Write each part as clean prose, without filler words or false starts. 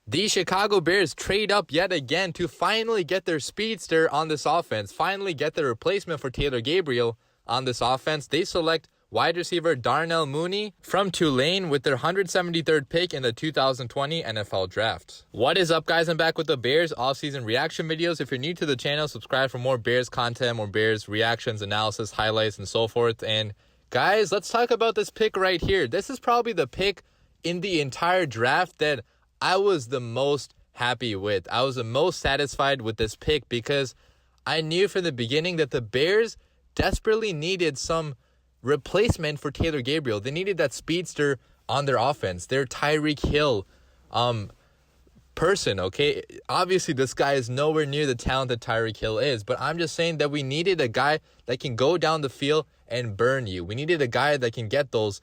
The Chicago Bears trade up yet again to finally get their speedster on this offense, finally get the replacement for Taylor Gabriel on this offense. They select wide receiver Darnell Mooney from Tulane with their 173rd pick in the 2020 NFL Draft. What is up, guys? I'm back with the Bears offseason reaction videos. If you're new to the channel, subscribe for more Bears content, more Bears reactions, analysis, highlights, and so forth. And guys, let's talk about this pick right here. This is probably the pick in the entire draft that I was the most happy with. I was the most satisfied with this pick because I knew from the beginning that the Bears desperately needed some replacement for Taylor Gabriel. They needed that speedster on their offense, their Tyreek Hill person, okay? Obviously, this guy is nowhere near the talent that Tyreek Hill is, but I'm just saying that we needed a guy that can go down the field and burn you. We needed a guy that can get those,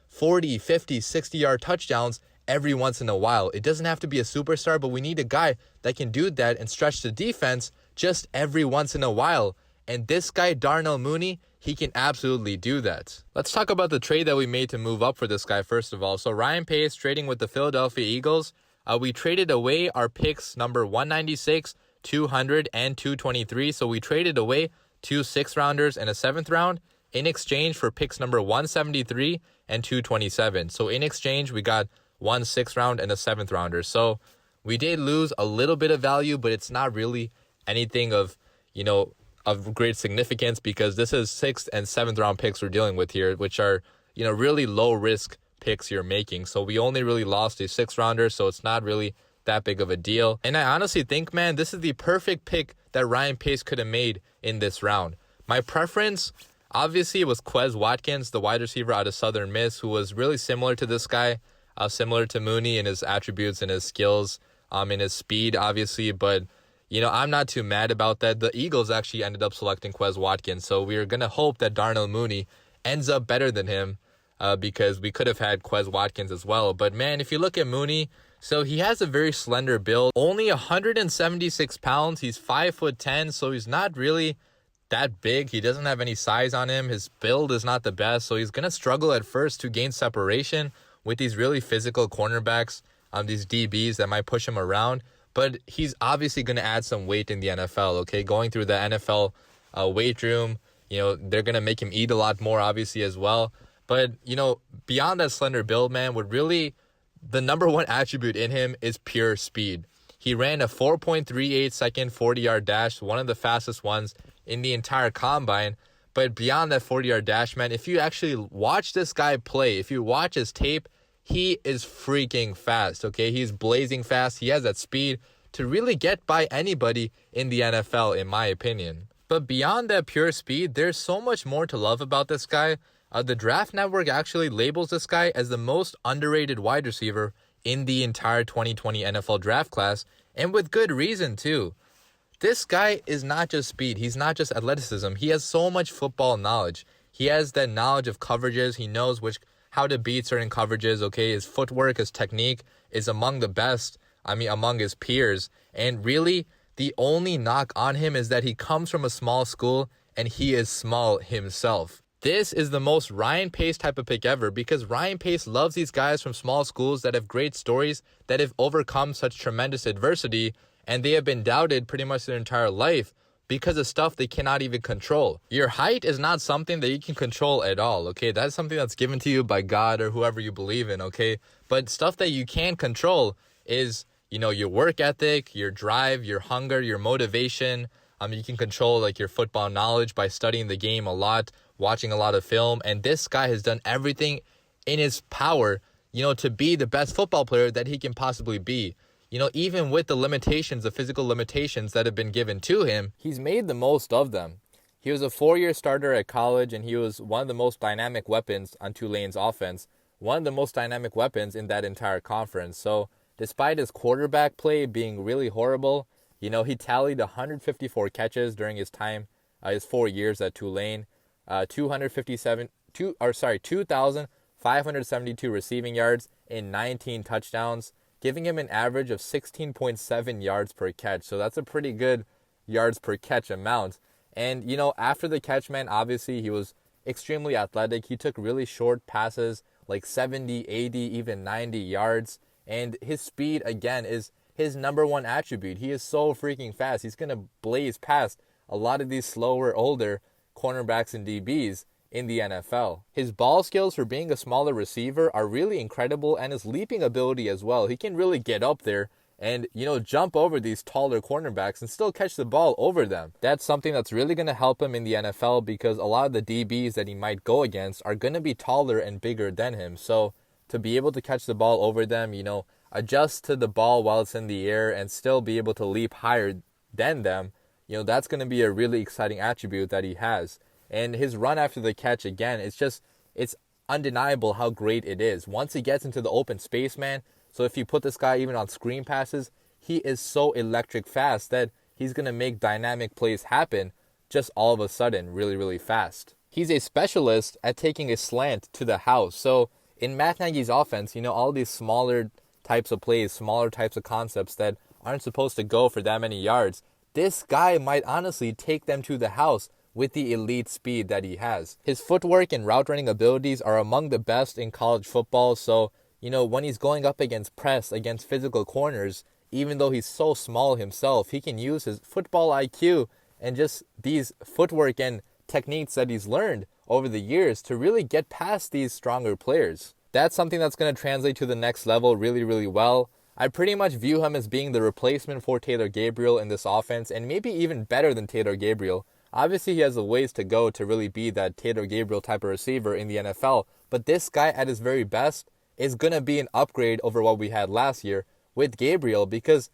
40, 50, 60-yard touchdowns every once in a while. It doesn't have to be a superstar, but we need a guy that can do that and stretch the defense just every once in a while. And this guy, Darnell Mooney, he can absolutely do that. Let's talk about the trade that we made to move up for this guy first of all. So Ryan Pace trading with the Philadelphia Eagles. We traded away our picks number 196, 200, and 223. So we traded away 2 6th-rounders and a 7th round in exchange for picks number 173 and 227. So in exchange, we got 1 6th round and a 7th rounder. So we did lose a little bit of value, but it's not really anything of great significance because this is 6th and 7th round picks we're dealing with here, which are, really low risk picks you're making. So we only really lost a 6th rounder, so it's not really that big of a deal. And I honestly think, man, this is the perfect pick that Ryan Pace could have made in this round. My preference, obviously, was Quez Watkins, the wide receiver out of Southern Miss, who was really similar to this guy. Similar to Mooney in his attributes and his skills, in his speed, obviously. But, I'm not too mad about that. The Eagles actually ended up selecting Quez Watkins. So we're going to hope that Darnell Mooney ends up better than him because we could have had Quez Watkins as well. But, man, if you look at Mooney, so he has a very slender build. Only 176 pounds. He's 5'10", so he's not really that big. He doesn't have any size on him. His build is not the best. So he's going to struggle at first to gain separation with these really physical cornerbacks, these DBs that might push him around. But he's obviously going to add some weight in the NFL, okay? Going through the NFL weight room, they're going to make him eat a lot more, obviously, as well. But, beyond that slender build, man, the number one attribute in him is pure speed. He ran a 4.38 second 40-yard dash, one of the fastest ones in the entire combine. But beyond that 40-yard dash, man, if you actually watch this guy play, if you watch his tape, he is freaking fast, okay? He's blazing fast. He has that speed to really get by anybody in the NFL, in my opinion. But beyond that pure speed, there's so much more to love about this guy. The Draft Network actually labels this guy as the most underrated wide receiver in the entire 2020 NFL draft class, and with good reason, too. This guy is not just speed. He's not just athleticism. He has so much football knowledge. He has that knowledge of coverages. He knows how to beat certain coverages, okay? His footwork, his technique is among the best, among his peers. And really, the only knock on him is that he comes from a small school and he is small himself. This is the most Ryan Pace type of pick ever because Ryan Pace loves these guys from small schools that have great stories, that have overcome such tremendous adversity, and they have been doubted pretty much their entire life because of stuff they cannot even control. Your height is not something that you can control at all, okay? That's something that's given to you by God or whoever you believe in, okay? But stuff that you can control is, your work ethic, your drive, your hunger, your motivation. You can control, your football knowledge by studying the game a lot, watching a lot of film. And this guy has done everything in his power, to be the best football player that he can possibly be. Even with the limitations, the physical limitations that have been given to him, he's made the most of them. He was a 4-year starter at college, and he was one of the most dynamic weapons on Tulane's offense, one of the most dynamic weapons in that entire conference. So despite his quarterback play being really horrible, he tallied 154 catches during his time, his 4 years at Tulane, 2,572 receiving yards and 19 touchdowns, giving him an average of 16.7 yards per catch. So that's a pretty good yards per catch amount. And, after the catch, man, obviously he was extremely athletic. He took really short passes, like 70, 80, even 90 yards. And his speed, again, is his number one attribute. He is so freaking fast. He's going to blaze past a lot of these slower, older cornerbacks and DBs in the NFL. His ball skills for being a smaller receiver are really incredible, and his leaping ability as well. He can really get up there and, jump over these taller cornerbacks and still catch the ball over them. That's something that's really going to help him in the NFL, because a lot of the DBs that he might go against are going to be taller and bigger than him. So to be able to catch the ball over them, adjust to the ball while it's in the air and still be able to leap higher than them, that's going to be a really exciting attribute that he has. And his run after the catch, again, it's undeniable how great it is. Once he gets into the open space, man, so if you put this guy even on screen passes, he is so electric fast that he's going to make dynamic plays happen just all of a sudden really, really fast. He's a specialist at taking a slant to the house. So in Matt Nagy's offense, all these smaller types of plays, smaller types of concepts that aren't supposed to go for that many yards, this guy might honestly take them to the house with the elite speed that he has. His footwork and route running abilities are among the best in college football. So, when he's going up against press, against physical corners, even though he's so small himself, he can use his football IQ and just these footwork and techniques that he's learned over the years to really get past these stronger players. That's something that's going to translate to the next level really, really well. I pretty much view him as being the replacement for Taylor Gabriel in this offense, and maybe even better than Taylor Gabriel. Obviously, he has a ways to go to really be that Taylor Gabriel type of receiver in the NFL, but this guy at his very best is going to be an upgrade over what we had last year with Gabriel, because,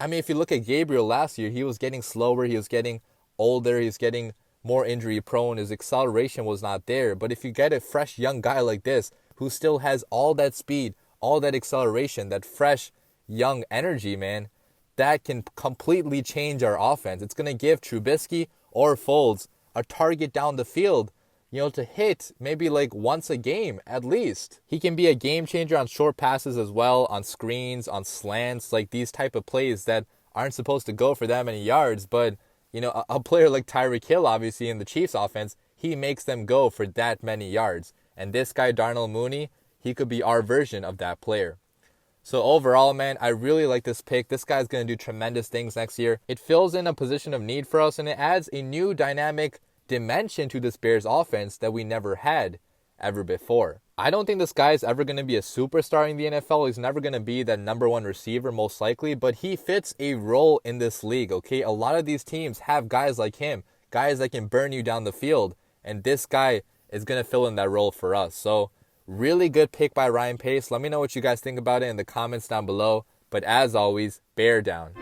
if you look at Gabriel last year, he was getting slower, he was getting older, he was getting more injury prone, his acceleration was not there. But if you get a fresh young guy like this, who still has all that speed, all that acceleration, that fresh young energy, man, that can completely change our offense. It's going to give Trubisky or Foles a target down the field, to hit maybe like once a game at least. He can be a game changer on short passes as well, on screens, on slants, like these type of plays that aren't supposed to go for that many yards. But, a player like Tyreek Hill, obviously in the Chiefs offense, he makes them go for that many yards. And this guy, Darnell Mooney, he could be our version of that player. So overall, man, I really like this pick. This guy's going to do tremendous things next year. It fills in a position of need for us, and it adds a new dynamic dimension to this Bears offense that we never had ever before. I don't think this guy's ever going to be a superstar in the NFL. He's never going to be that number one receiver, most likely, but he fits a role in this league, okay? A lot of these teams have guys like him, guys that can burn you down the field, and this guy is going to fill in that role for us. So really good pick by Ryan Pace. Let me know what you guys think about it in the comments down below. But as always, bear down.